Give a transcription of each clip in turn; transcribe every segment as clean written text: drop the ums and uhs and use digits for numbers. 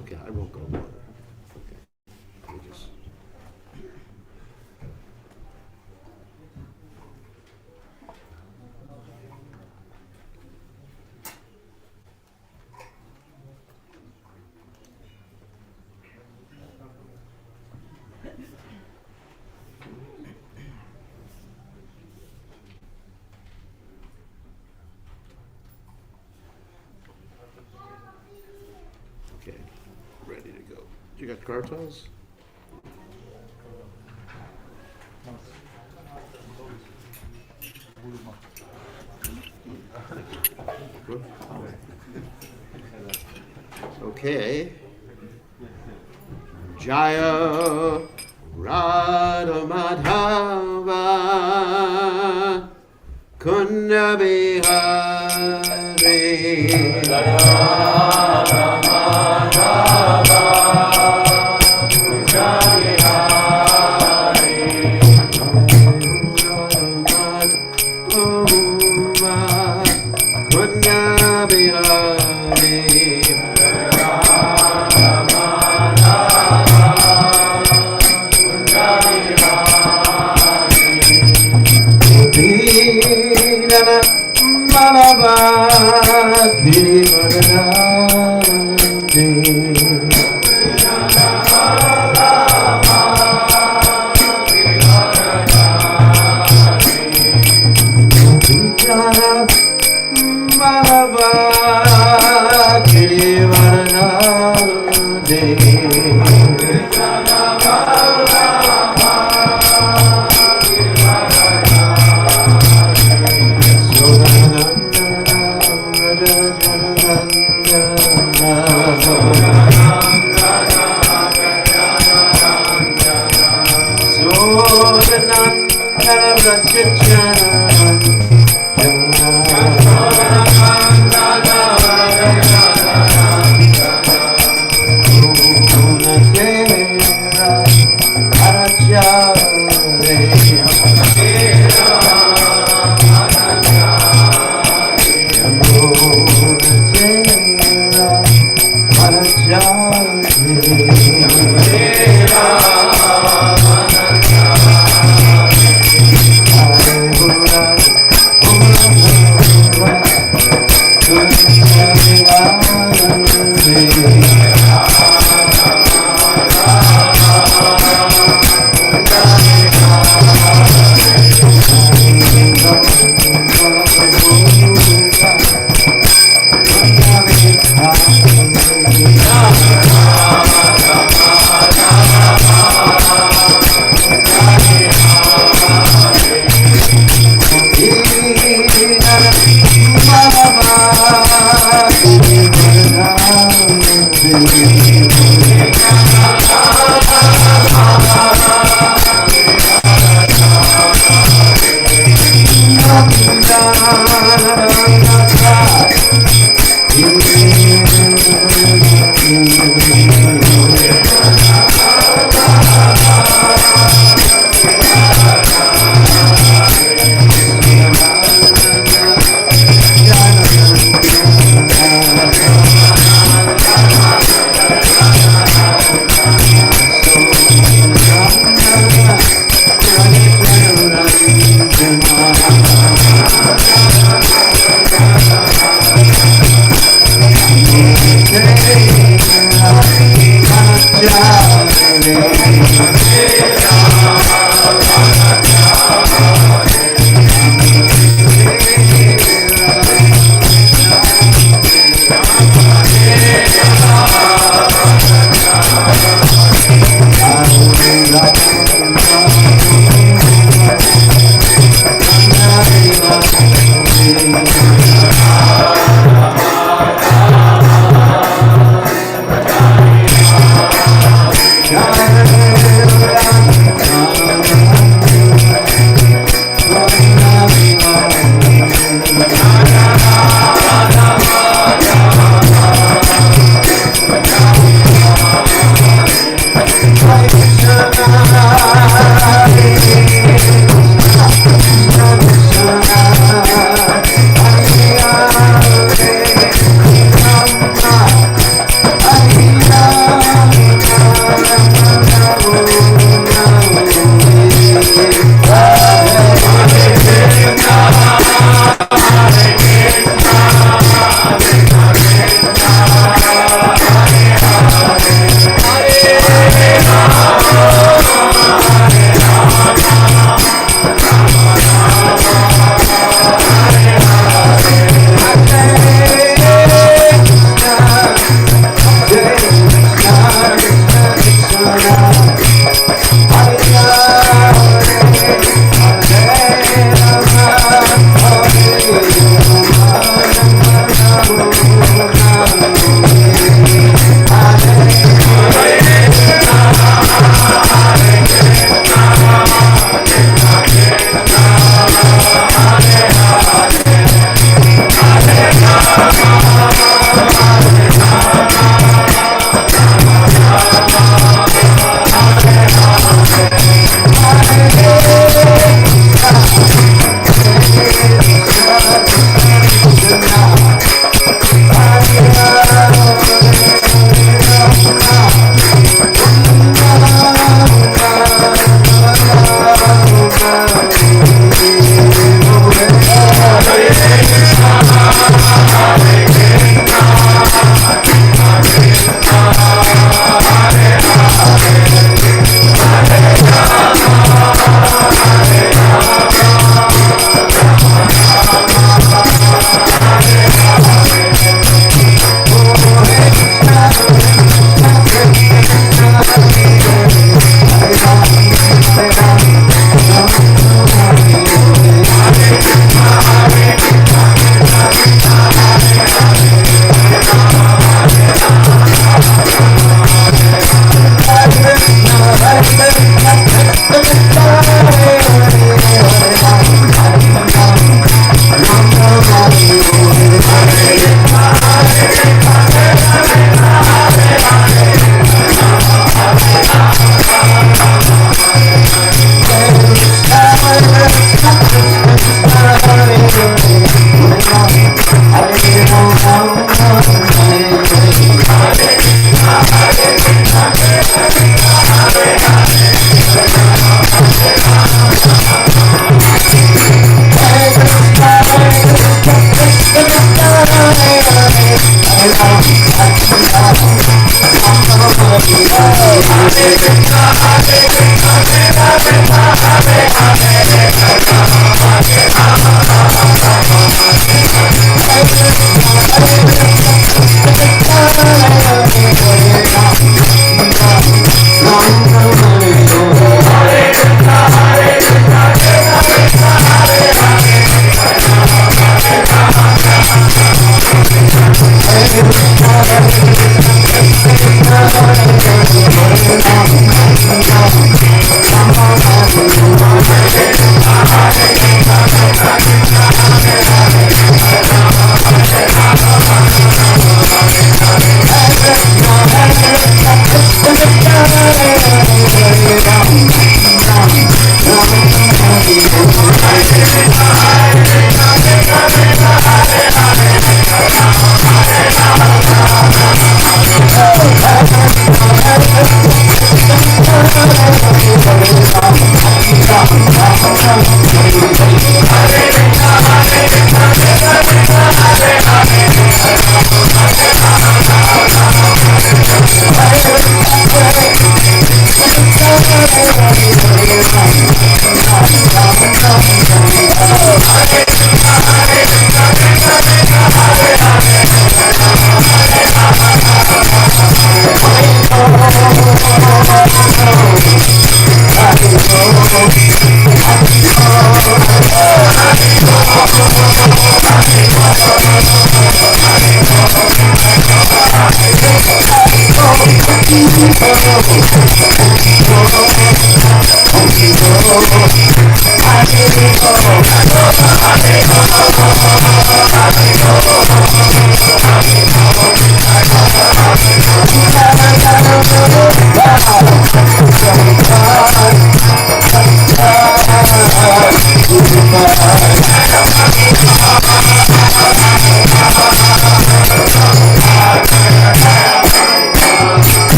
Okay, I won't go water. Okay. We just... Okay, ready to go. You got kartals? Okay. Jaya Radha Madhava Kunda Bihari Jaya Radha Madhava Kunda Bihari Kunda Bihari Bye.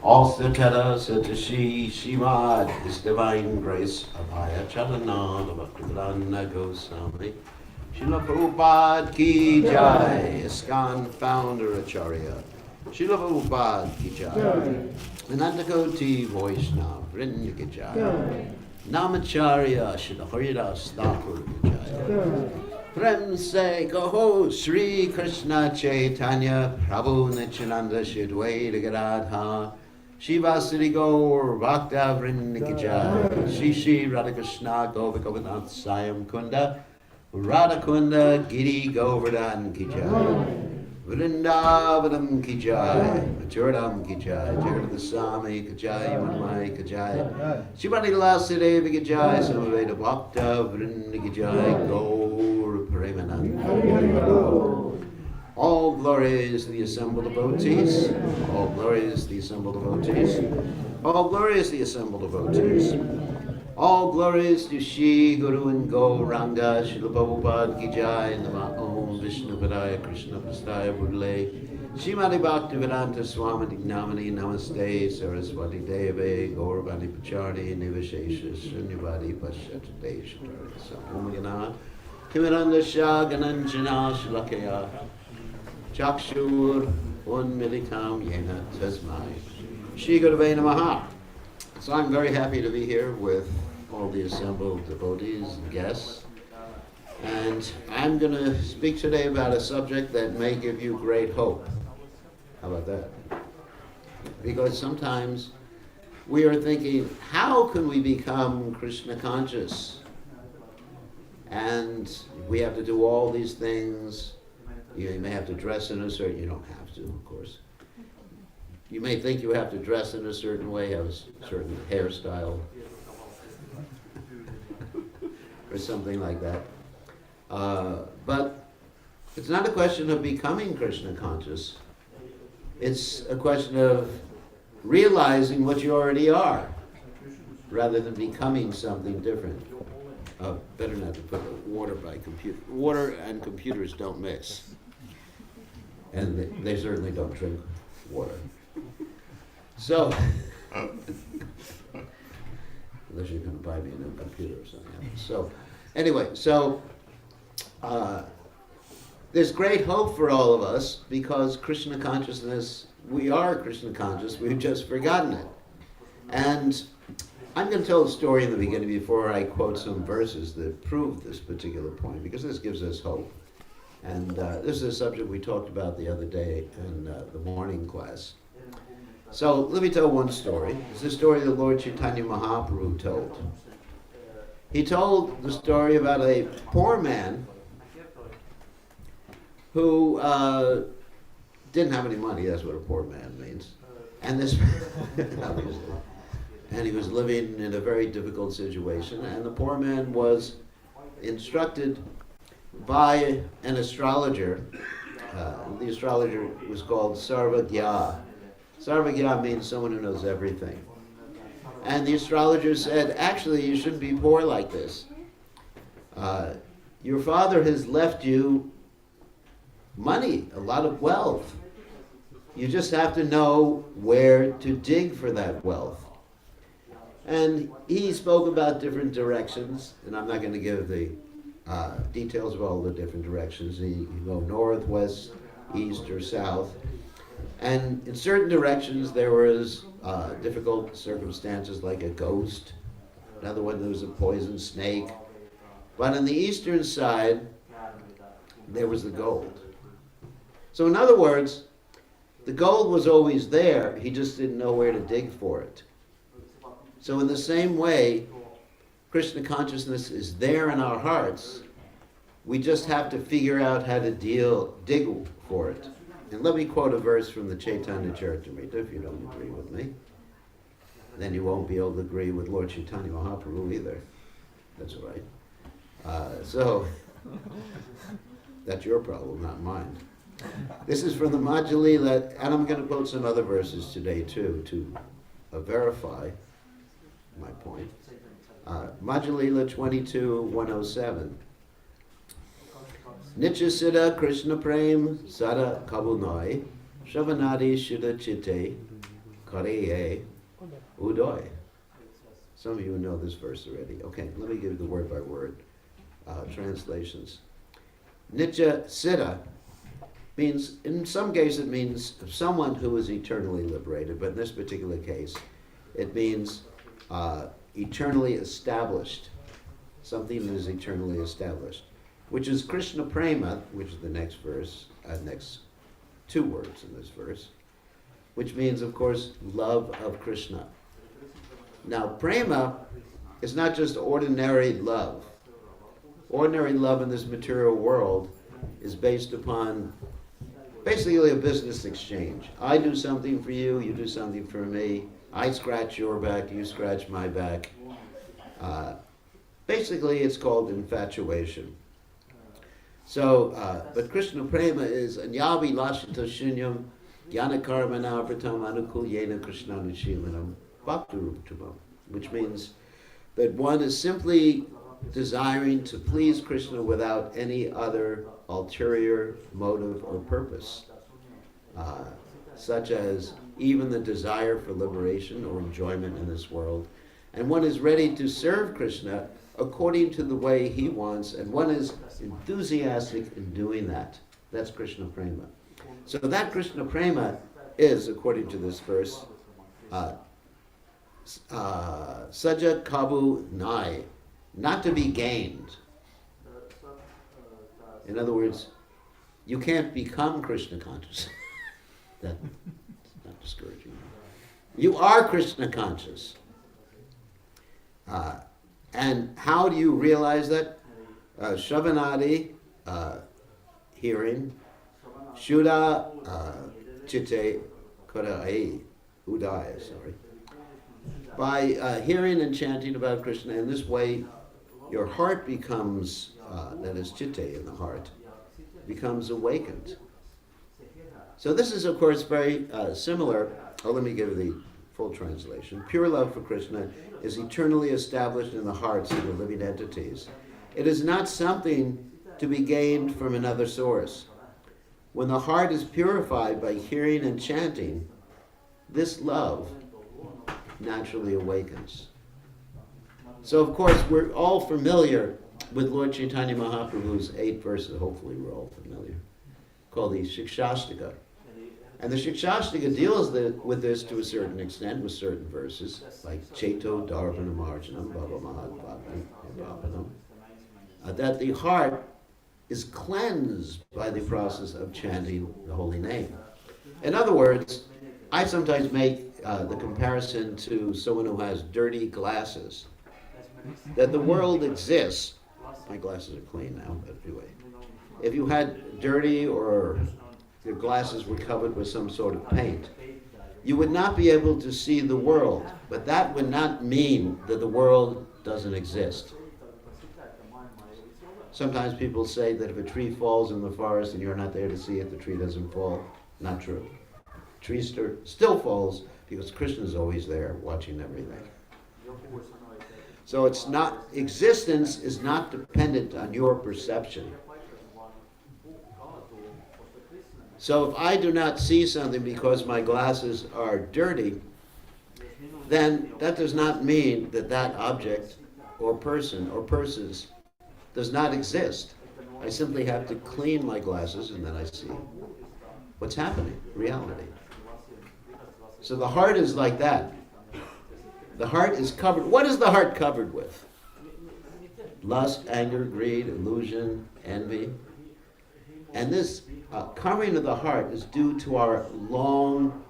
Astakara Satashi Shimad, His Divine Grace, Abhaya Charanada Bhaktivedanta Goswami, Srila Prabhupada Ki Jai, ISKCON Founder Acharya, Srila Prabhupada Ki Jai, Anantakoti Vaishnava, Vrinda Ki Jai, Namacharya, Srila Haridas Thakur Ki Jai, Prem Se Kaho Sri Krishna Chaitanya, Prabhu Nityananda Shidwaita Gadadha, Shivasiri Gaur Bhakta Vrinda Ki Jai, Shri Shri Radhakrishna Govardhanath Sayam Kunda, Radha Kunda Giri Govardhan Ki Jai, Vrindavanam Ki Jai, Machuradam Ki Jai, Jagadasami Ki Jai, Manmai Ki Jai, Shivani Lasadeva Ki Jai, Samaveda Bhakta Vrinda Ki Jai, Gaur Premanand. All glories to the assembled devotees, all glories to the assembled devotees, all glories to the assembled devotees, all glories to Shri Guru and Gauranga, Srila Prabhupada Ki Jai, Nama Om Vishnu Padaya Krishna Prastaya Budle, Shrimati Bhaktivedanta Swami Namani Namaste, Saraswati Deve, Gauravani Pacharni, Nivashesha, Shunyavadi Pashatate Shatari, Samumagana, Kimiranda Shah, Gananjana, Shalakaya, Chakshur Unmilikam Yena Tasmai. Shri Gurave Namaha. So I'm very happy to be here with all the assembled devotees and guests. And I'm going to speak today about a subject that may give you great hope. How about that? Because sometimes we are thinking, how can we become Krishna conscious? And we have to do all these things. You may have to dress in a certain, you don't have to, of course. You may think you have to dress in a certain way, have a certain hairstyle, or something like that. But it's not a question of becoming Krishna conscious. It's a question of realizing what you already are, rather than becoming something different. Better not to put water by computer. Water and computers don't mix. And they certainly don't drink water. So, unless you're going to buy me a new computer or something. So, anyway, there's great hope for all of us because Krishna consciousness, we are Krishna conscious, we've just forgotten it. And I'm going to tell a story in the beginning before I quote some verses that prove this particular point, because this gives us hope. And this is a subject we talked about the other day in the morning class. So let me tell one story. It's the story that Lord Chaitanya Mahaprabhu told. He told the story about a poor man who didn't have any money. That's what a poor man means. And this, obviously. And he was living in a very difficult situation. And the poor man was instructed by an astrologer. The astrologer was called Sarvagya. Sarvagya means someone who knows everything. And the astrologer said, actually, you shouldn't be poor like this. Your father has left you money, a lot of wealth. You just have to know where to dig for that wealth. And he spoke about different directions, and I'm not going to give the details of all the different directions. You can go north, west, east, or south. And in certain directions there was difficult circumstances like a ghost. Another one, there was a poison snake. But on the eastern side, there was the gold. So in other words, the gold was always there, he just didn't know where to dig for it. So in the same way, Krishna consciousness is there in our hearts. We just have to figure out how to dig for it. And let me quote a verse from the Chaitanya Charitamrita, if you don't agree with me. Then you won't be able to agree with Lord Chaitanya Mahaprabhu either. That's all right. So, that's your problem, not mine. This is from the Madhya-lila, and I'm going to quote some other verses today too, to verify my point. Madhya-lila 22:107. Nitya Siddha Krishna Prem Sada Kabunai Shavanadi Shuddha Chitte kareye udoy. Some of you know this verse already. Okay, let me give you the word by word translations. Nitya Siddha means, in some cases it means someone who is eternally liberated, but in this particular case, it means eternally established, something that is eternally established, which is Krishna Prema, which is the next verse, next two words in this verse, which means, of course, love of Krishna. Now, Prema is not just ordinary love. Ordinary love in this material world is based upon basically a business exchange. I do something for you, you do something for me. I scratch your back, you scratch my back. Basically, it's called infatuation. So, but Krishna Prema is anyavi lashita shunyam gyanakarmana pratam anukulyena krishnanushilanam bhaktiruptamam, which means that one is simply desiring to please Krishna without any other ulterior motive or purpose, such as even the desire for liberation or enjoyment in this world. And one is ready to serve Krishna according to the way he wants, and one is enthusiastic in doing that. That's Krishna Prema. So that Krishna Prema is, according to this verse, Saja Kabu Nai, not to be gained. In other words, you can't become Krishna conscious. That's not discouraging. You are Krishna conscious. And how do you realize that? Shravanadi, hearing. Shuddha chitte kodai udaya, sorry. By hearing and chanting about Krishna, in this way, your heart becomes, that is chitte in the heart, becomes awakened. So this is, of course, very similar. Oh, let me give the full translation. Pure love for Krishna is eternally established in the hearts of the living entities. It is not something to be gained from another source. When the heart is purified by hearing and chanting, this love naturally awakens. So, of course, we're all familiar with Lord Chaitanya Mahaprabhu's 8 verses, hopefully we're all familiar, called the Shikshashtaka. And the Shikshashtaka deals with this to a certain extent, with certain verses, like Cheto Dharvana Marjanam Bhava Mahadvapanam, that the heart is cleansed by the process of chanting the holy name. In other words, I sometimes make the comparison to someone who has dirty glasses, that the world exists. My glasses are clean now, but anyway. If you had dirty or your glasses were covered with some sort of paint, you would not be able to see the world, but that would not mean that the world doesn't exist. Sometimes people say that if a tree falls in the forest and you're not there to see it, the tree doesn't fall. Not true. The tree still falls because Krishna is always there watching everything. So it's not, existence is not dependent on your perception. So if I do not see something because my glasses are dirty, then that does not mean that that object or person or persons does not exist. I simply have to clean my glasses and then I see what's happening, reality. So the heart is like that. The heart is covered. What is the heart covered with? Lust, anger, greed, illusion, envy. And this covering of the heart is due to our long,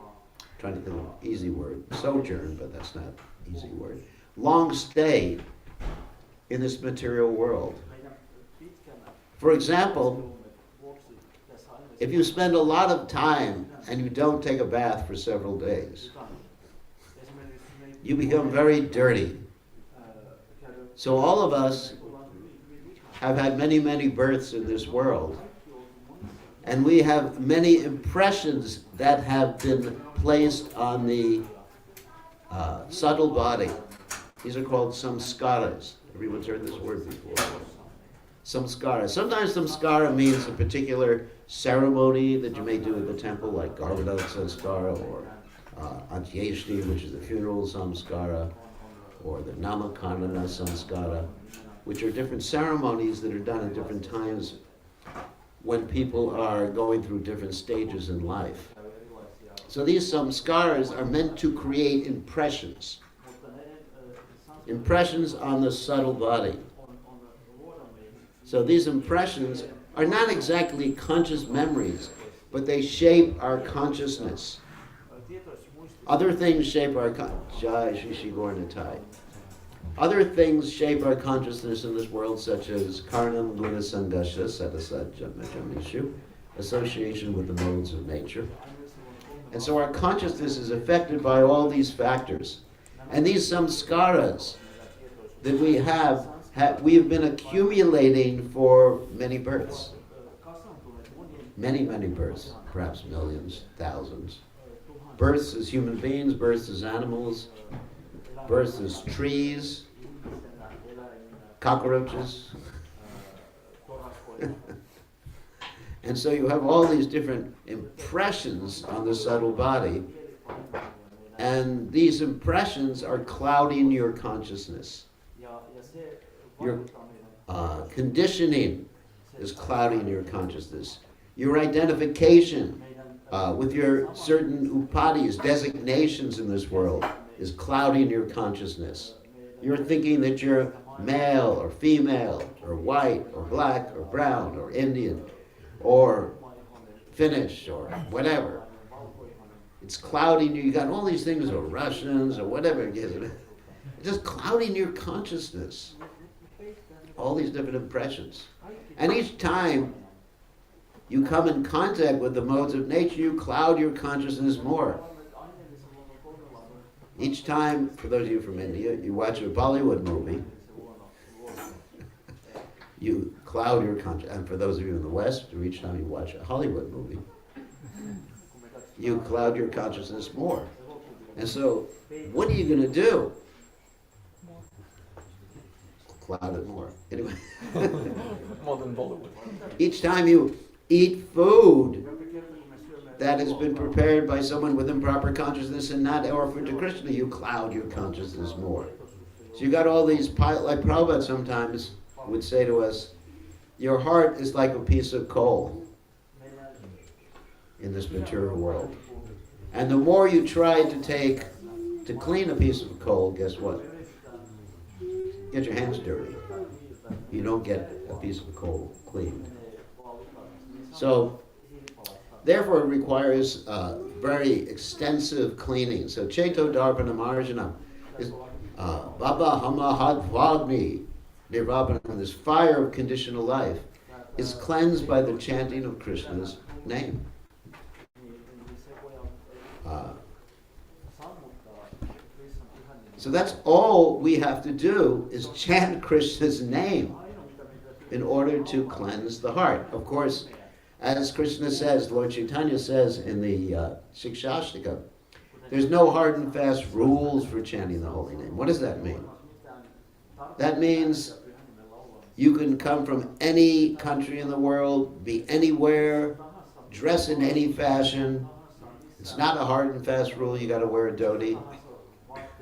trying to think of an easy word, sojourn, but that's not an easy word, long stay in this material world. For example, if you spend a lot of time and you don't take a bath for several days, you become very dirty. So all of us have had many, many births in this world. And we have many impressions that have been placed on the subtle body. These are called samskaras. Everyone's heard this word before. Samskara. Sometimes samskara means a particular ceremony that you may do at the temple, like Garvadot Samskara or Antyeshti, which is the funeral samskara, or the namakarana samskara, which are different ceremonies that are done at different times when people are going through different stages in life. So these samskaras are meant to create impressions. Impressions on the subtle body. So these impressions are not exactly conscious memories, but they shape our consciousness. Other things shape our Other things shape our consciousness in this world, such as karnam guna sangasha sadasajamishu, association with the modes of nature. And so our consciousness is affected by all these factors. And these samskaras that we have been accumulating for many births. Many, many births, perhaps millions, thousands. Births as human beings, births as animals, births as trees, cockroaches. And so you have all these different impressions on the subtle body, and these impressions are clouding your consciousness. Your conditioning is clouding your consciousness. Your identification with your certain upadis, designations in this world, is clouding your consciousness. You're thinking that you're male or female or white or black or brown or Indian or Finnish or whatever. It's clouding you. You got all these things, or Russians or whatever it is. It's just clouding your consciousness. All these different impressions. And each time you come in contact with the modes of nature, you cloud your consciousness more. Each time, for those of you from India, you watch a Bollywood movie, you cloud your consciousness. And for those of you in the West, each time you watch a Hollywood movie, you cloud your consciousness more. And so, what are you going to do? Cloud it more. Anyway. More than Bollywood. Each time you eat food that has been prepared by someone with improper consciousness and not offered to Krishna, you cloud your consciousness more. So you got all these, like Prabhupada sometimes would say to us, your heart is like a piece of coal in this material world. And the more you try to clean a piece of coal, guess what? Get your hands dirty. You don't get a piece of coal cleaned. So, therefore, it requires very extensive cleaning. So, Cheto Darpana Marjanam is Baba Hama Hadvagni Nirvapanam, this fire of conditional life, is cleansed by the chanting of Krishna's name. So that's all we have to do is chant Krishna's name in order to cleanse the heart. Of course, as Krishna says, Lord Chaitanya says in the Shikshashtika, there's no hard and fast rules for chanting the holy name. What does that mean? That means you can come from any country in the world, be anywhere, dress in any fashion. It's not a hard and fast rule you got to wear a dhoti.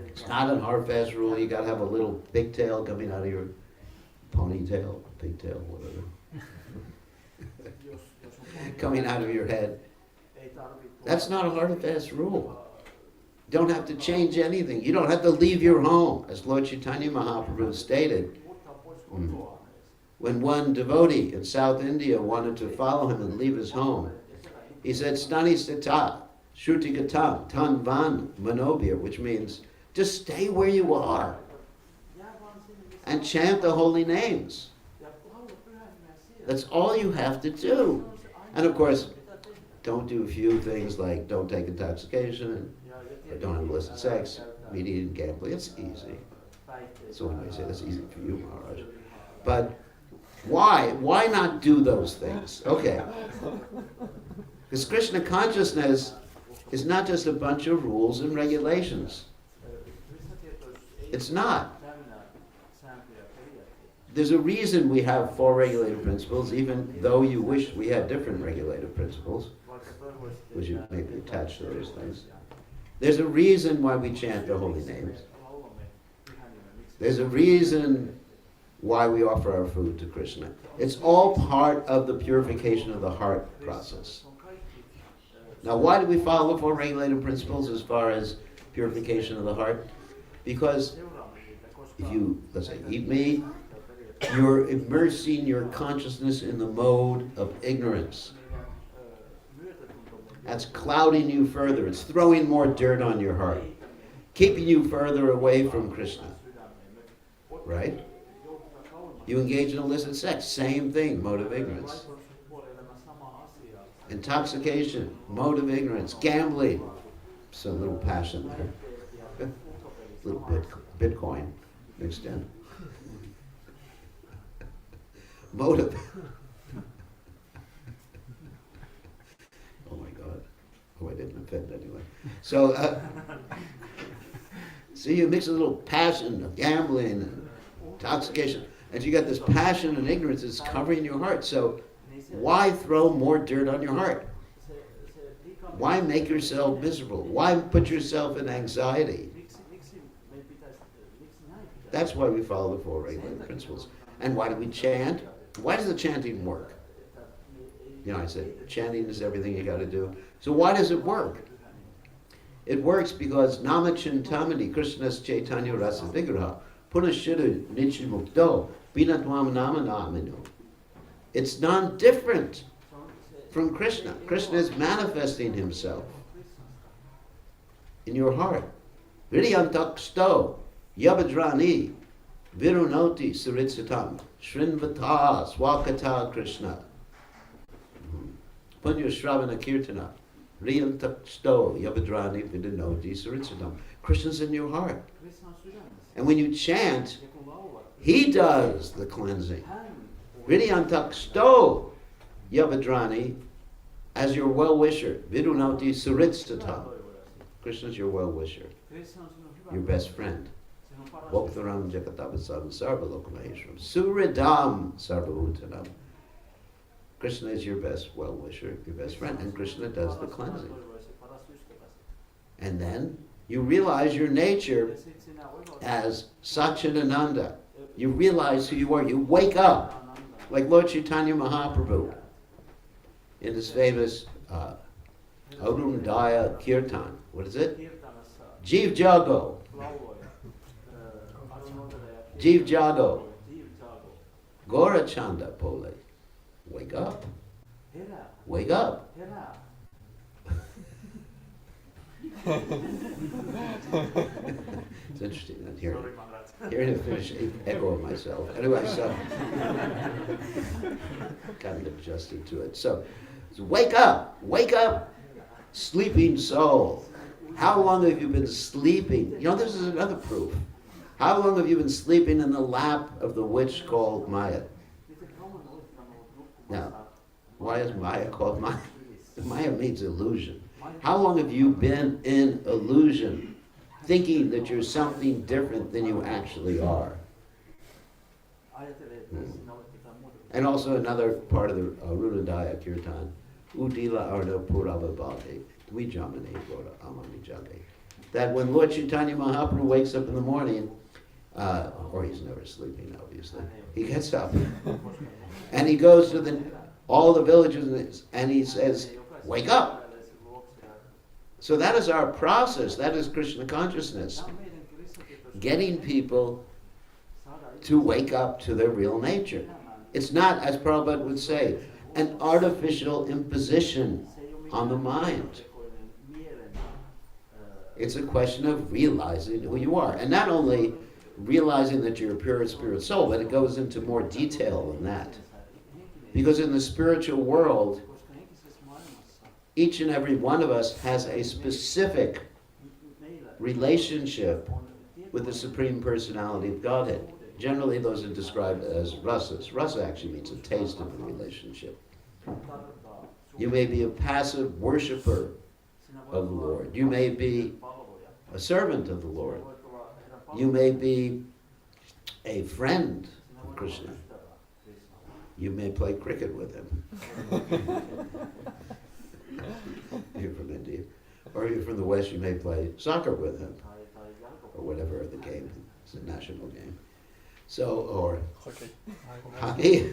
It's not a hard fast rule you got to have a little pigtail coming out of your ponytail, pigtail, whatever, coming out of your head. That's not a hard and fast rule. You don't have to change anything. You don't have to leave your home, as Lord Chaitanya Mahaprabhu stated. When one devotee in South India wanted to follow him and leave his home, he said, Stani Sita, Shruti Gatam, Tan Van Manobir, which means just stay where you are and chant the holy names. That's all you have to do. And of course, don't do a few things like don't take intoxication, or don't have illicit sex, meat eating, gambling. It's easy. So when I say that's easy for you, Maharaj. But why? Why not do those things? Okay. Because Krishna consciousness is not just a bunch of rules and regulations. It's not. There's a reason we have 4 regulative principles, even though you wish we had different regulative principles, which you may be attached to those things. There's a reason why we chant the holy names. There's a reason why we offer our food to Krishna. It's all part of the purification of the heart process. Now, why do we follow the four regulative principles as far as purification of the heart? Because if you, let's say, eat meat, you're immersing your consciousness in the mode of ignorance. That's clouding you further. It's throwing more dirt on your heart, keeping you further away from Krishna. Right? You engage in illicit sex, same thing, mode of ignorance. Intoxication, mode of ignorance. Gambling, some little passion there. Little Bitcoin mixed in. Mode of... Oh my God. Oh, I didn't offend anyway. So, see, you mix a little passion of gambling and intoxication, and you got this passion and ignorance that's covering your heart. So why throw more dirt on your heart? Why make yourself miserable? Why put yourself in anxiety? That's why we follow the four regulative principles. And why do we chant? Why does the chanting work? You know, I said chanting is everything you got to do. So why does it work? It works because Nama Chintamani Krishna's Chaitanya Rasa Vigraha Punashira Nichimukto Binatwam Nama Naminu. It's non-different from Krishna. Krishna is manifesting himself in your heart. Viryantak sto Yabadrani Virunoti Saritsatam Shrinvata Swakata Krishna Punya Shravana Kirtana Riyantak sto Yabadrani Virunoti Saritsatam. Krishna's in your heart. And when you chant, he does the cleansing. Vidyantak sto Yabadrani as your well-wisher. Vidunauti Saritstata. Krishna's your well-wisher, your best friend. Bhaktaram Jagatapasadam Sarvalokamaheshwaram Suridam Sarvabhutanam. Krishna is your best well-wisher, your best friend, and Krishna does the cleansing. And then you realize your nature as Satchidananda. You realize who you are. You wake up, like Lord Chaitanya Mahaprabhu in this famous Arundaya Kirtan. What is it? Jeev Jago. Jeev Jago. Gorachanda Pole. Wake up. Wake up. It's interesting that hearing to finish echo of myself. Anyway, so kind of adjusted to it. So wake up, sleeping soul. How long have you been sleeping? You know, this is another proof. How long have you been sleeping in the lap of the witch called Maya? Now, why is Maya called Maya? Maya means illusion. How long have you been in illusion, thinking that you're something different than you actually are? And also another part of the Runadaya Kirtan, Udila Arda Puravabhate, Dvijamane Gora Amani Jage. That when Lord Chaitanya Mahaprabhu wakes up in the morning, or he's never sleeping, obviously, he gets up and he goes to all the villages and he says, wake up. So that is our process. That is Krishna consciousness. Getting people to wake up to their real nature. It's not, as Prabhupada would say, an artificial imposition on the mind. It's a question of realizing who you are. And not only realizing that you're a pure spirit soul, but it goes into more detail than that. Because in the spiritual world, each and every one of us has a specific relationship with the Supreme Personality of Godhead. Generally, those are described as rasas. Rasa actually means a taste of the relationship. You may be a passive worshiper of the Lord. You may be a servant of the Lord. You may be a friend of Krishna. You may play cricket with him. You're from India. Or if you're from the West, you may play soccer with him, or whatever the game. It's a national game. So, or hockey.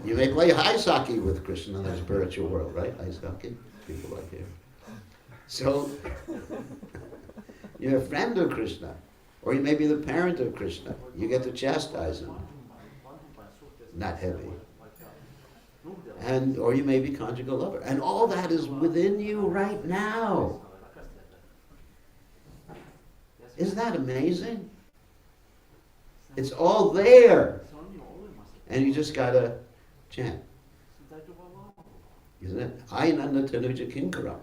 You may play ice hockey with Krishna in the spiritual world, right? Ice hockey, people like him. So, you're a friend of Krishna, or you may be the parent of Krishna. You get to chastise him. Not heavy. And, or you may be conjugal lover. And all that is within you right now. Isn't that amazing? It's all there. And you just gotta chant. Isn't it? Ainanda tanuja kinkaram.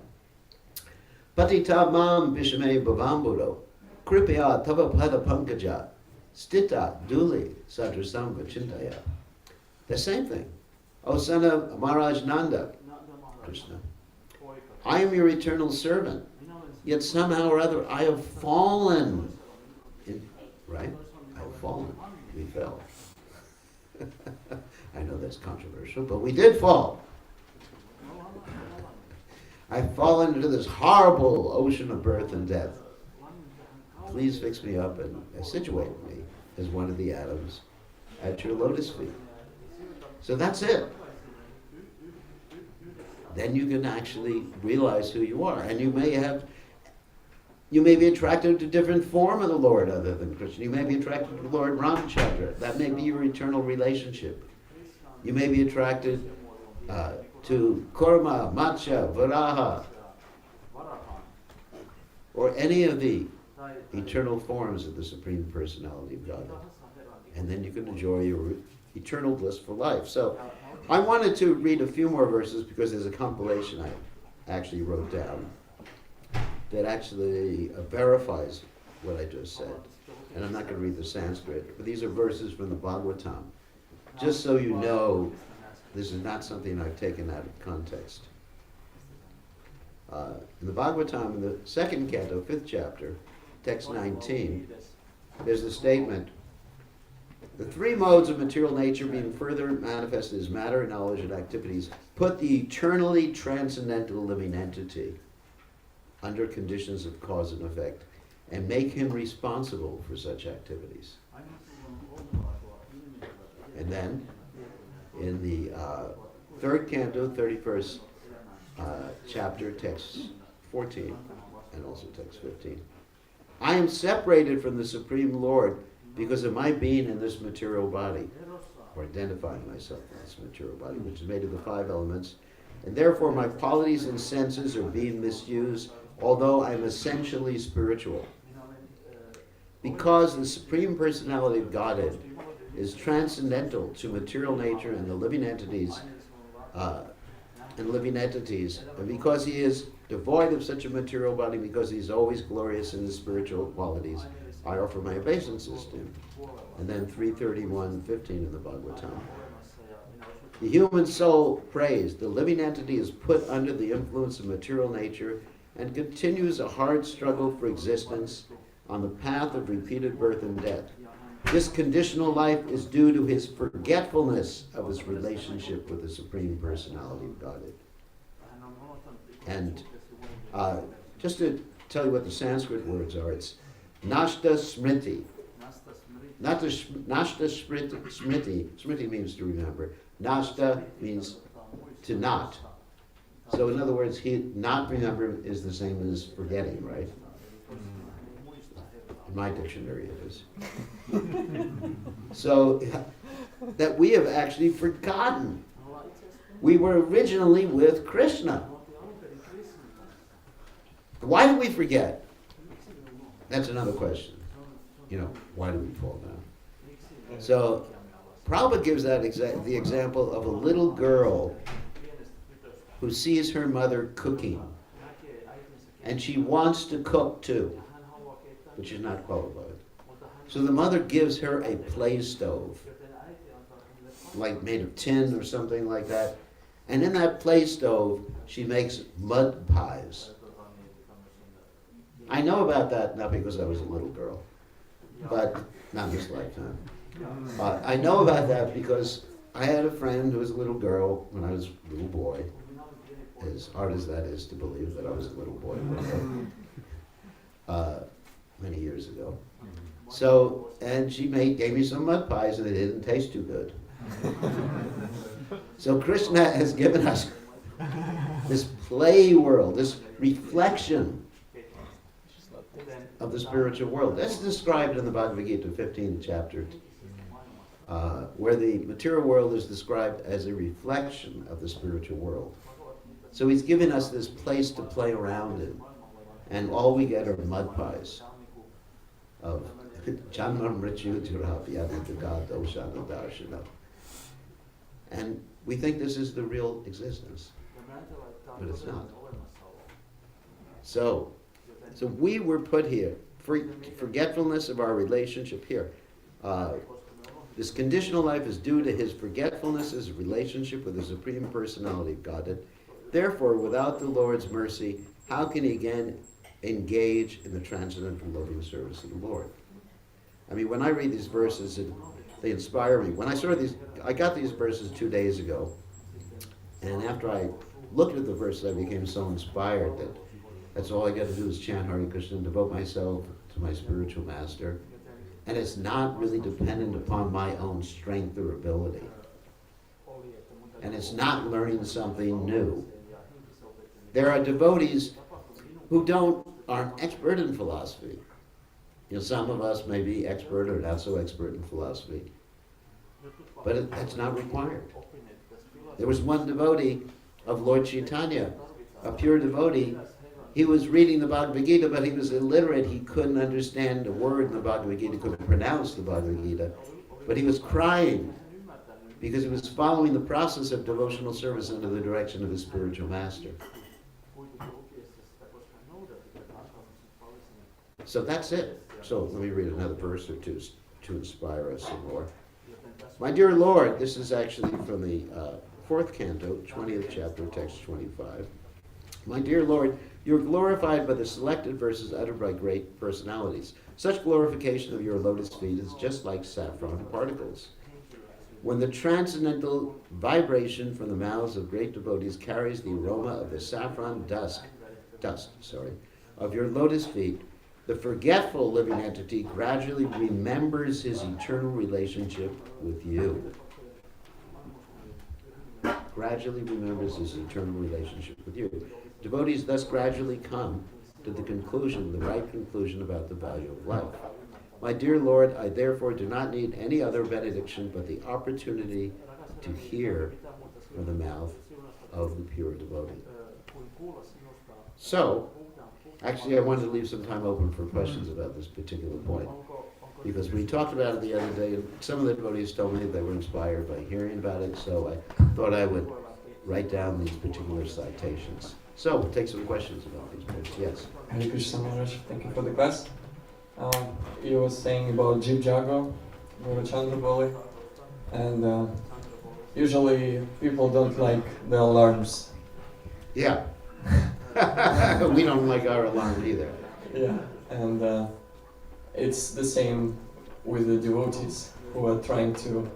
Patita mam bishame bhavambudo. Kripya tava pada pankaja. Stita duli sadrasamba chintaya. The same thing. O son of Maharaj Nanda, Krishna, I am your eternal servant, yet somehow or other I have fallen. Right? I have fallen. We fell. I know that's controversial, but we did fall. I've fallen into this horrible ocean of birth and death. Please fix me up and situate me as one of the atoms at your lotus feet. So that's it. Then you can actually realize who you are. And you may be attracted to a different form of the Lord other than Krishna. You may be attracted to the Lord Ramachandra. That may be your eternal relationship. You may be attracted to Kurma, Matsya, Varaha, or any of the eternal forms of the Supreme Personality of Godhead. And then you can enjoy your eternal blissful life. So I wanted to read a few more verses because there's a compilation I actually wrote down that actually verifies what I just said. And I'm not going to read the Sanskrit, but these are verses from the Bhagavatam. Just so you know, this is not something I've taken out of context. In the Bhagavatam, in the second canto, 5th chapter, text 19, there's a statement, the three modes of material nature being further manifested as matter, knowledge, and activities put the eternally transcendental living entity under conditions of cause and effect and make him responsible for such activities. And then, in the third canto, 31st chapter, text 14, and also text 15, I am separated from the Supreme Lord because of my being in this material body, or identifying myself in this material body, which is made of the 5 elements, and therefore my qualities and senses are being misused, although I'm essentially spiritual. Because the Supreme Personality of Godhead is transcendental to material nature and the living entities, and because he is devoid of such a material body, because he's always glorious in his spiritual qualities, I offer my obeisances to him. And then 331:15 in the Bhagavatam. The human soul prays, the living entity is put under the influence of material nature and continues a hard struggle for existence on the path of repeated birth and death. This conditional life is due to his forgetfulness of his relationship with the Supreme Personality of Godhead. And just to tell you what the Sanskrit words are, it's Nashta Smriti. Nashta Smriti. Smriti means to remember. Nashta means to not. So in other words, not remember is the same as forgetting, right? In my dictionary it is. So that we have actually forgotten. We were originally with Krishna. Why did we forget? That's another question. Why do we fall down? So Prabhupada gives that the example of a little girl who sees her mother cooking, and she wants to cook too, but she's not qualified. So the mother gives her a play stove, like made of tin or something like that, and in that play stove she makes mud pies. I know about that not because I was a little girl, but not in this lifetime. I know about that because I had a friend who was a little girl when I was a little boy, as hard as that is to believe that I was a little boy many years ago. So, and she gave me some mud pies and they didn't taste too good. So Krishna has given us this play world, this reflection of the spiritual world. That's described in the Bhagavad Gita, 15th chapter, where the material world is described as a reflection of the spiritual world. So he's given us this place to play around in, and all we get are mud pies of Janmam Richu Darshana. And we think this is the real existence, but it's not. So we were put here, forgetfulness of our relationship here. This conditional life is due to his forgetfulness, his relationship with the Supreme Personality of Godhead. Therefore, without the Lord's mercy, how can he again engage in the transcendental loving service of the Lord? I mean, when I read these verses, they inspire me. When I saw these, I got these verses 2 days ago, and after I looked at the verses, I became so inspired that that's all I got to do is chant Hare Krishna and devote myself to my spiritual master. And it's not really dependent upon my own strength or ability. And it's not learning something new. There are devotees who aren't expert in philosophy. You know, some of us may be expert or not so expert in philosophy, but that's not required. There was one devotee of Lord Chaitanya, a pure devotee. He was reading the Bhagavad Gita, but he was illiterate. He couldn't understand a word in the Bhagavad Gita, couldn't pronounce the Bhagavad Gita. But he was crying because he was following the process of devotional service under the direction of his spiritual master. So that's it. So let me read another verse or two to inspire us some more. My dear Lord, this is actually from the 4th canto, 20th chapter, text 25. My dear Lord, you are glorified by the selected verses uttered by great personalities. Such glorification of your lotus feet is just like saffron particles. When the transcendental vibration from the mouths of great devotees carries the aroma of the saffron dust of your lotus feet, the forgetful living entity gradually remembers his eternal relationship with you. Gradually remembers his eternal relationship with you. Devotees thus gradually come to the conclusion, the right conclusion about the value of life. My dear Lord, I therefore do not need any other benediction but the opportunity to hear from the mouth of the pure devotee. So, actually I wanted to leave some time open for questions about this particular point, because we talked about it the other day, and some of the devotees told me they were inspired by hearing about it, so I thought I would write down these particular citations. So, we'll take some questions about these points. Yes? Hare Krishna Maharaj, thank you for the class. You were saying about Jeep Jago, Gaurachandra Boli, and usually people don't like the alarms. Yeah. We don't like our alarm either. Yeah, and it's the same with the devotees who are trying to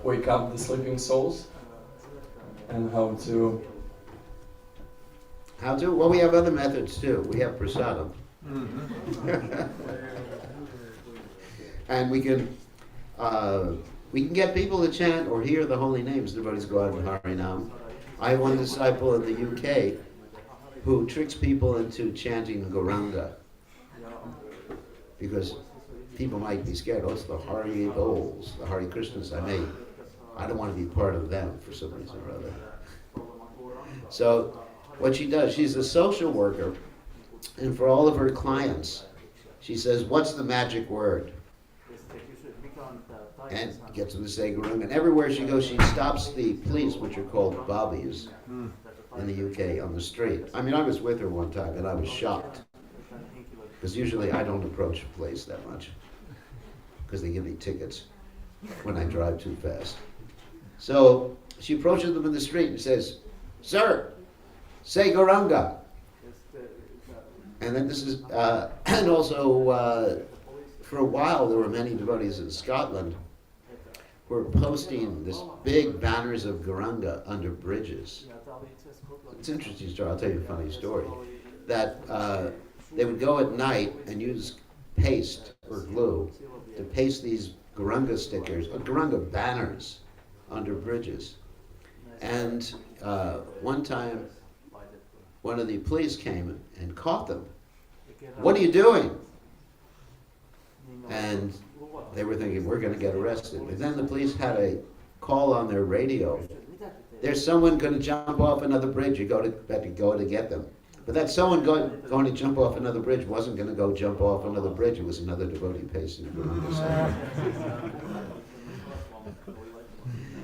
wake up the sleeping souls, and how to... How to? Well, we have other methods too. We have prasadam. And we can get people to chant or hear the holy names. Devotees go out in Harinam. I have one disciple in the UK who tricks people into chanting Gauranga, because people might be scared. Oh, it's the Hari Goals, the Hari Krishnas. I don't want to be part of them for some reason or other. So what she does, she's a social worker, and for all of her clients, she says, what's the magic word? And gets them to say Gauranga. And everywhere she goes, she stops the police, which are called bobbies in the UK, on the street. I mean, I was with her one time, and I was shocked, because usually I don't approach a place that much, because they give me tickets when I drive too fast. So she approaches them in the street and says, sir, say Gauranga. And then this is, and also for a while there were many devotees in Scotland were posting this big banners of Gauranga under bridges. It's an interesting story. I'll tell you a funny story. That they would go at night and use paste or glue to paste these Gauranga stickers, or Gauranga banners, under bridges. And one time, one of the police came and caught them. "What are you doing?" And they were thinking, we're going to get arrested. And then the police had a call on their radio. "There's someone going to jump off another bridge. You had to go to get them." But that someone going to jump off another bridge wasn't going to go jump off another bridge. It was another devotee pasting Gauranga.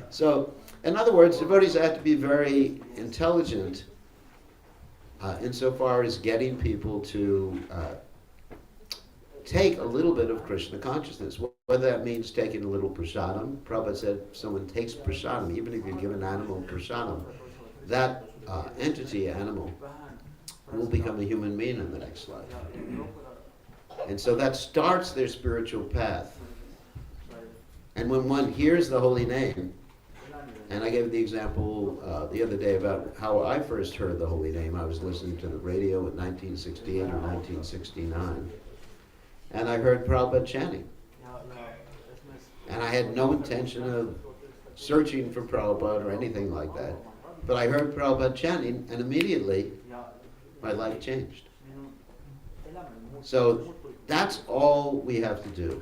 So, in other words, devotees have to be very intelligent insofar as getting people to take a little bit of Krishna consciousness. Whether that means taking a little prasadam. Prabhupada said if someone takes prasadam, even if you give an animal prasadam, that entity, animal, will become a human being in the next life. And so that starts their spiritual path. And when one hears the holy name, and I gave the example the other day about how I first heard the holy name. I was listening to the radio in 1968 or 1969, and I heard Prabhupada chanting. And I had no intention of searching for Prabhupada or anything like that. But I heard Prabhupada chanting, and immediately my life changed. So that's all we have to do.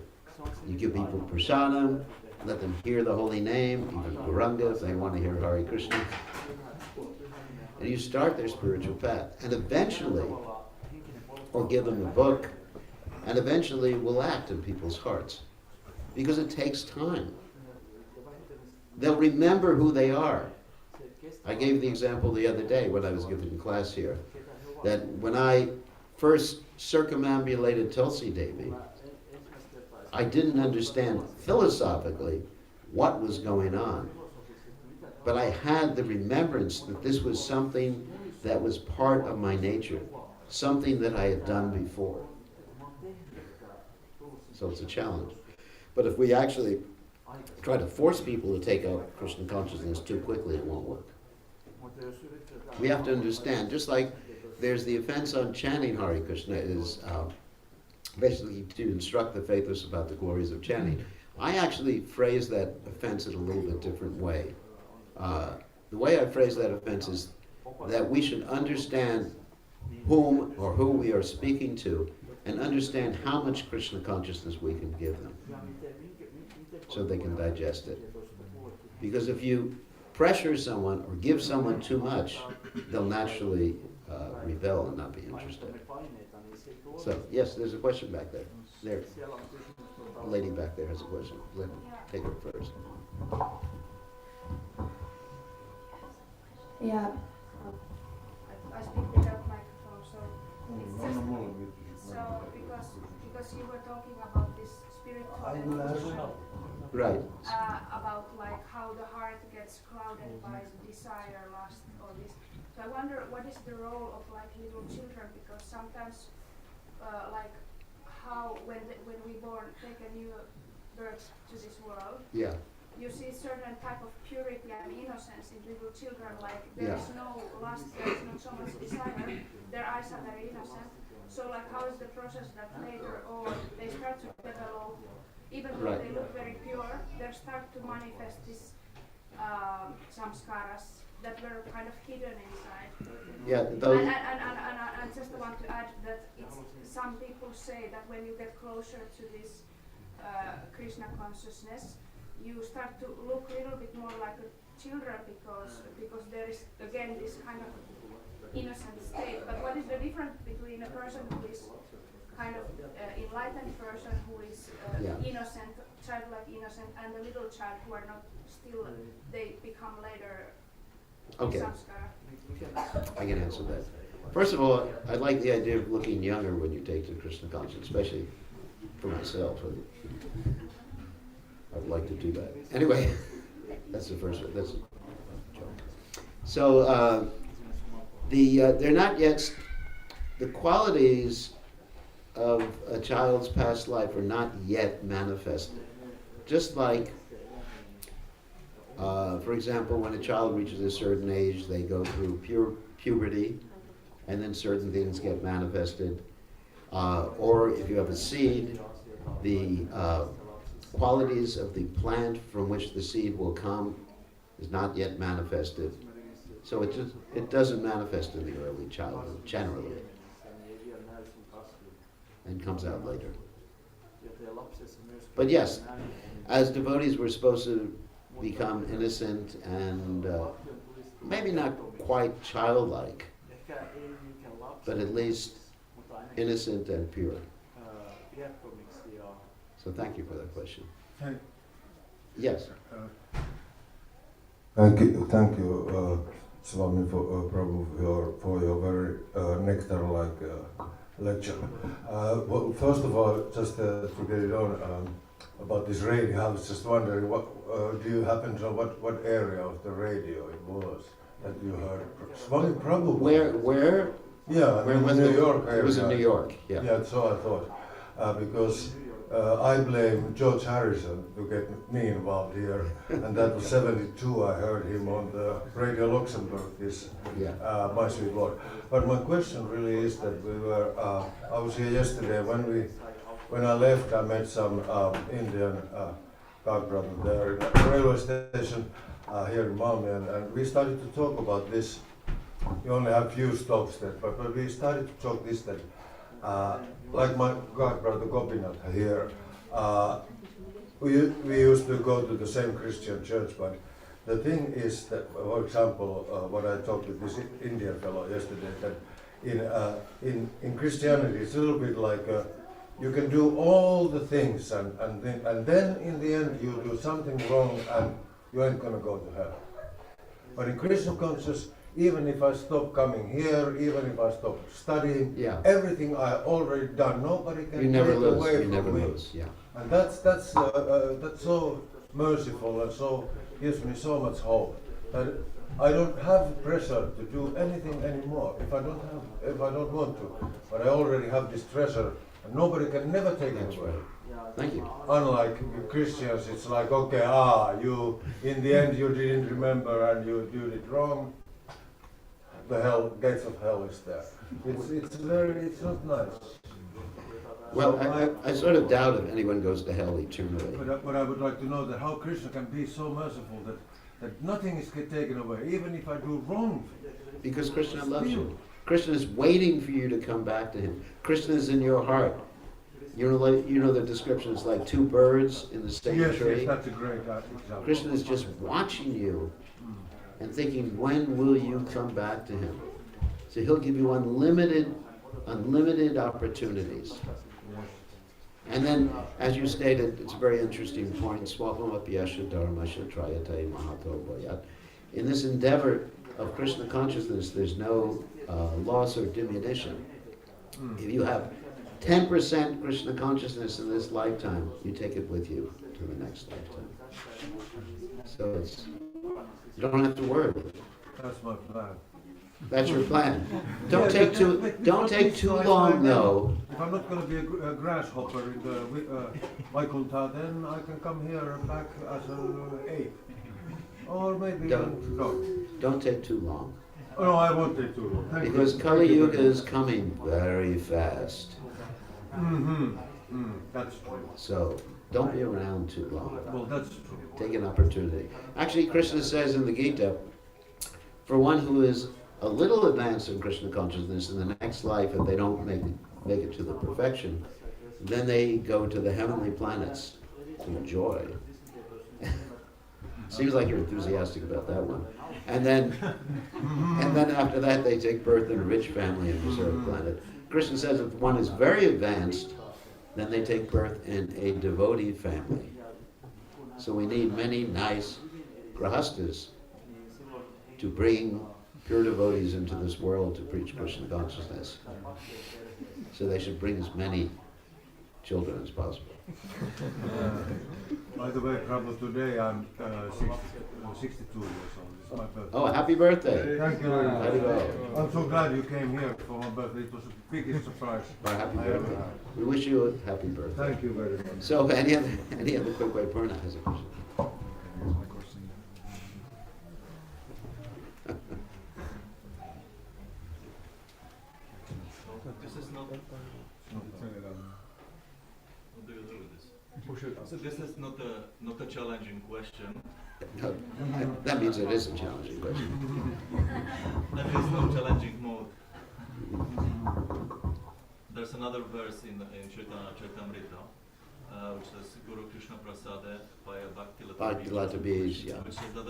You give people prasadam, let them hear the holy name, even Gauranga if they want to hear Hare Krishna. And you start their spiritual path. And eventually, or give them a book, and eventually will act in people's hearts. Because it takes time. They'll remember who they are. I gave the example the other day when I was giving class here, that when I first circumambulated Tulsi Devi, I didn't understand philosophically what was going on. But I had the remembrance that this was something that was part of my nature, something that I had done before. So it's a challenge. But if we actually try to force people to take up Krishna consciousness too quickly, it won't work. We have to understand, just like there's the offense on chanting Hare Krishna is basically to instruct the faithless about the glories of chanting. I actually phrase that offense in a little bit different way. The way I phrase that offense is that we should understand whom or who we are speaking to and understand how much Krishna consciousness we can give them so they can digest it. Because if you pressure someone or give someone too much, they'll naturally rebel and not be interested. So, yes, there's a question back there. There. A lady back there has a question. Let me take her first. Yeah. I speak without microphone, so it's just so because you were talking about this spiritual evolution, Right. about like how the heart gets clouded by desire, lust, all this. So I wonder what is the role of like little children, because sometimes like how when we born take a new birth to this world. Yeah. You see certain type of purity and innocence in little children, like there is no lust, there is not so much desire, their eyes are very innocent. So like how is the process that later on they start to develop, even though they look very pure, they start to manifest this samskaras that were kind of hidden inside. Yeah, And I just want to add that some people say that when you get closer to this Krishna consciousness, you start to look a little bit more like a children because there is again this kind of innocent state. But what is the difference between a person who is kind of enlightened person who is innocent, childlike innocent, and a little child who are not still, they become later samskara? I can answer that. First of all, I like the idea of looking younger when you take the Krishna consciousness, especially for myself. I'd like to do that. Anyway, that's the first one. That's a joke. So they're not yet, the qualities of a child's past life are not yet manifested. Just like For example, when a child reaches a certain age, they go through puberty, and then certain things get manifested. Or if you have a seed, the qualities of the plant from which the seed will come is not yet manifested. So it doesn't manifest in the early childhood, generally, and comes out later. But yes, as devotees, we're supposed to become innocent and maybe not quite childlike, but at least innocent and pure. So thank you for that question. Yes. Thank you, Swami, for your very nectar-like lecture. Well, first of all, just to get it on about this radio, I was just wondering, what do you happen to know what area of the radio it was that you heard? Swami, probably. Where? Yeah, Where in was New it? York area. It was in New York. Yeah. Yeah, so I thought, because I blame George Harrison to get me involved here, and that was 72. I heard him on the Radio Luxembourg, this My Sweet Lord. But my question really is that I was here yesterday. When I left, I met some Indian God brother there in the railway station here in Malmö, and we started to talk about this. We only have few stops there, but we started to talk this that. Like my God brother Gopinath here, we used to go to the same Christian church, but the thing is that, for example, what I talked with this Indian fellow yesterday, that in Christianity it's a little bit like you can do all the things and then in the end you do something wrong and you ain't gonna go to hell. But in Krishna consciousness, even if I stop coming here, even if I stop studying, everything I already done, nobody can take away from me. Never lose, yeah. And that's so merciful and so gives me so much hope that I don't have pressure to do anything anymore if I don't want to. But I already have this treasure, and nobody can never take it away. Right. Thank you. Unlike Christians, it's like, okay, you in the end you didn't remember and you did it wrong. The gates of hell is there. It's not nice. Well, I sort of doubt if anyone goes to hell eternally. But I would like to know that how Krishna can be so merciful that nothing is taken away, even if I do wrong. Because Krishna loves you. Krishna is waiting for you to come back to him. Krishna is in your heart. You know the description is like two birds in the same tree. Yes, that's a great example. Krishna is just watching you and thinking, when will you come back to him? So he'll give you unlimited opportunities. And then, as you stated, it's a very interesting point, swapamapyasha dharmasha trayate mahato bhayat. In this endeavor of Krishna consciousness, there's no loss or diminution. If you have 10% Krishna consciousness in this lifetime, you take it with you to the next lifetime. So you don't have to worry. That's my plan. That's your plan. Don't take too long though. If I'm not going to be a grasshopper in the Vaikuntha, then I can come here back as an ape. Or maybe Don't take too long. Oh, no, I won't take too long. Because Kali Yuga is coming very fast. That's true. So don't be around too long. Well, that's true. Take an opportunity. Actually, Krishna says in the Gita, for one who is a little advanced in Krishna consciousness in the next life, if they don't make it to the perfection, then they go to the heavenly planets to enjoy. Seems like you're enthusiastic about that one. And then after that, they take birth in a rich family in this earth planet. Krishna says if one is very advanced, then they take birth in a devotee family. So we need many nice grahastas to bring pure devotees into this world to preach Krishna consciousness. So they should bring as many children as possible. By the way, Prabhu, today I'm 62 years old. It's my birthday. Oh, happy birthday. Thank you very much. Haribo. I'm so glad you came here for my birthday. It was the biggest surprise. Or happy birthday. We wish you a happy birthday. Thank you very much. So any other quick way? Purna has a question. So this is not a challenging question. No, that means it is a challenging question. That is no challenging mode. There's another verse in Chaitanya Charitamrita, which says Guru Krishna Prasade by a Bhakti Lata Bij, yeah. which says that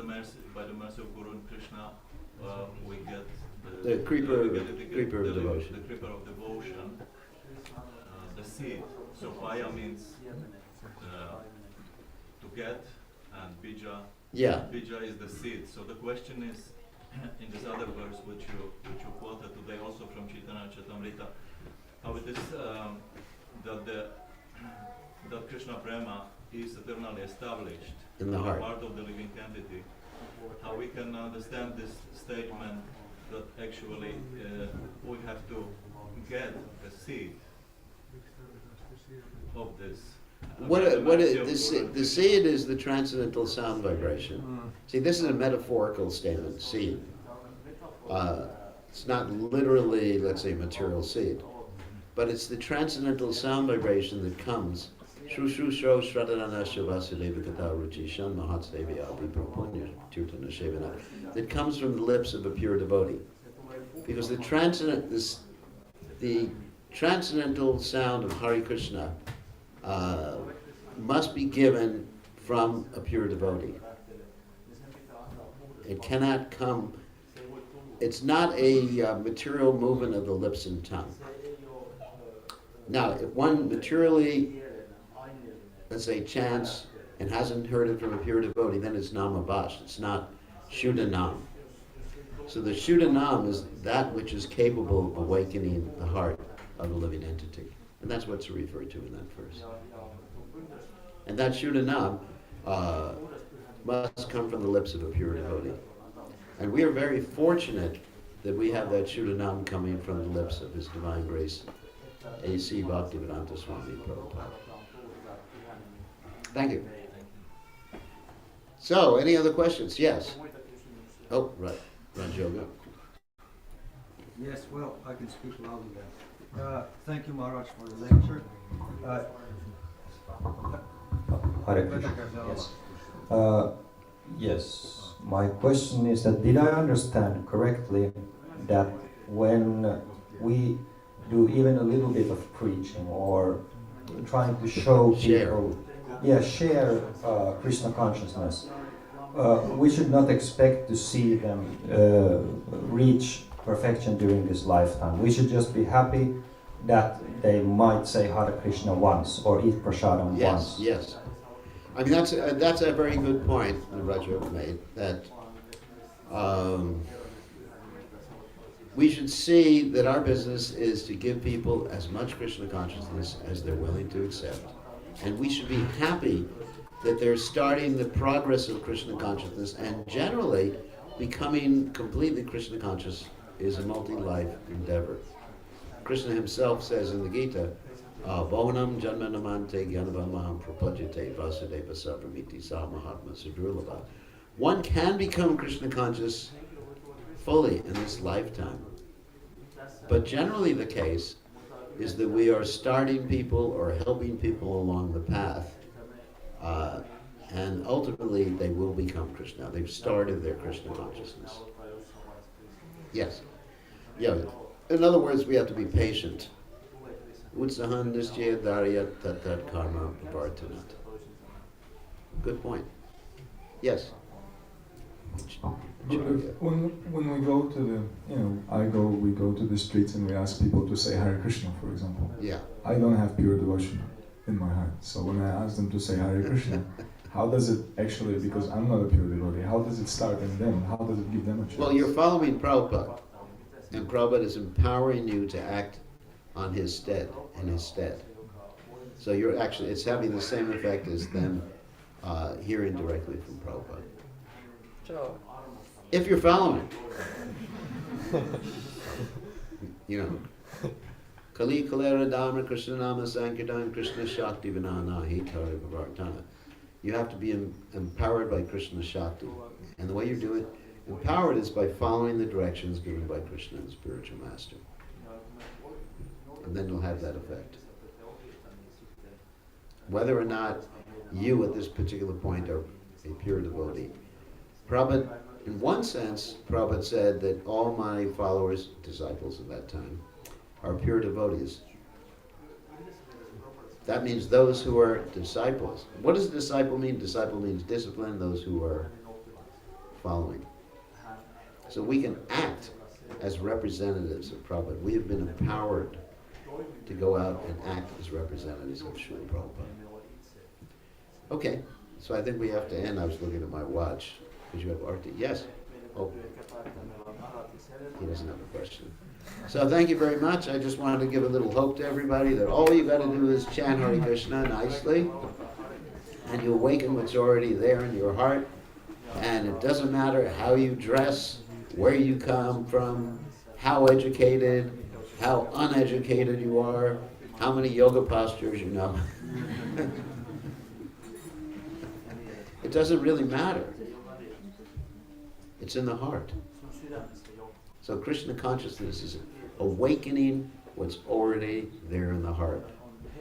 by the mercy of Guru and Krishna, we get The creeper, we get creeper of devotion. The creeper of devotion, the seed. So Paya means to get, and Bija. Yeah. Bija is the seed. So the question is, in this other verse which you quoted today, also from Chaitanya Charitamrita, how it is that Krishna Prema is eternally established In the heart. of the living entity. How we can understand this statement that actually we have to get the seed of this. The seed is the transcendental sound vibration. See, this is a metaphorical statement, seed. It's not literally, let's say, material seed. But it's the transcendental sound vibration that comes Shru Shru Shro Shradharana Shavasudeva Kata Ruchi Shan Mahatsevi Abhi Prapunya Tirtana Shevana, that comes from the lips of a pure devotee. Because the transcendental sound of Hare Krishna must be given from a pure devotee. It cannot come, it's not a material movement of the lips and tongue. Now, if one materially, let's say, chants and hasn't heard it from a pure devotee, then it's namavash, it's not shuddhanam. So the shuddhanam is that which is capable of awakening the heart of the living entity. And that's what's referred to in that verse. And that shuddhanam must come from the lips of a pure devotee. And we are very fortunate that we have that shuddhanam coming from the lips of His Divine Grace, A.C. Bhaktivedanta Swami Prabhupada. Thank you. So, any other questions? Yes. Oh, right. Rajoga. Yes, well, I can speak loudly then. Thank you, Maharaj, for the lecture. Hare Krishna. Yes. Yes. My question is that did I understand correctly that when we do even a little bit of preaching or trying to show people, share Krishna consciousness, we should not expect to see them reach perfection during this lifetime. We should just be happy that they might say Hare Krishna once or eat prasadam once. Yes. I mean, that's a very good point that Raja made, that we should see that our business is to give people as much Krishna consciousness as they're willing to accept. And we should be happy that they're starting the progress of Krishna consciousness, and generally becoming completely Krishna conscious is a multi-life endeavor. Krishna himself says in the Gita, Bhavanam Janmanamante Gyanavamaham Prapajate Vasudeva Sabramiti Sa Mahatma Sudurlabha. One can become Krishna conscious fully in this lifetime. But generally the case is that we are starting people or helping people along the path, and ultimately they will become Krishna. They've started their Krishna consciousness. Yes. Yeah. In other words, we have to be patient. Utsahan nischaya dharya tat karma pravartanat. Good point. Yes. When we go to we go to the streets and we ask people to say Hare Krishna, for example. Yeah. I don't have pure devotion in my heart. So when I ask them to say Hare Krishna, how does it actually, because I'm not a pure devotee, how does it start in them? How does it give them a chance? Well, you're following Prabhupada, and Prabhupada is empowering you to act on his stead, in his stead. So you're actually, it's having the same effect as them hearing directly from Prabhupada. Sure. If you're following. Kali Kalera Dhamma Krishna Nama Sankirtan Krishna Shakti Vinana Hitari Bhavartana. You have to be empowered by Krishna Shakti. And the way you do it, empowered, is by following the directions given by Krishna and spiritual master. And then you'll have that effect. whether or not you at this particular point are a pure devotee. Prabhupada, in one sense, Prabhupada said that all my followers, disciples at that time, are pure devotees. That means those who are disciples. What does disciple mean? Disciple means discipline, those who are following. So we can act as representatives of Prabhupada. We have been empowered to go out and act as representatives of Srila Prabhupada. Okay, so I think we have to end. I was looking at my watch. Did you have Arti? Yes? Oh. He doesn't have a question. So thank you very much. I just wanted to give a little hope to everybody that all you got to do is chant Hare Krishna nicely, and you awaken what's already there in your heart. And it doesn't matter how you dress, where you come from, how educated, how uneducated you are, how many yoga postures you know. It doesn't really matter. It's in the heart. So Krishna consciousness is awakening what's already there in the heart.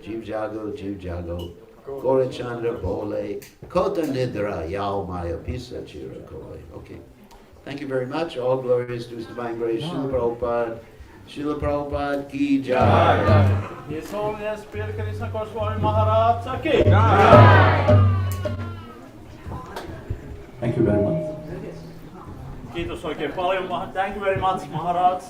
Jiv Jago, Gora Chandra Bole, Kota Nidra, Yao Maya Pisa Chira Kole. Okay. Thank you very much. All glories to His Divine Grace, Srila Prabhupada ki jai. His Holiness Bir Krishna Goswami Maharaj ki. Thank you very much. Kiitos oikein paljon. Thank you very much, Maharaj.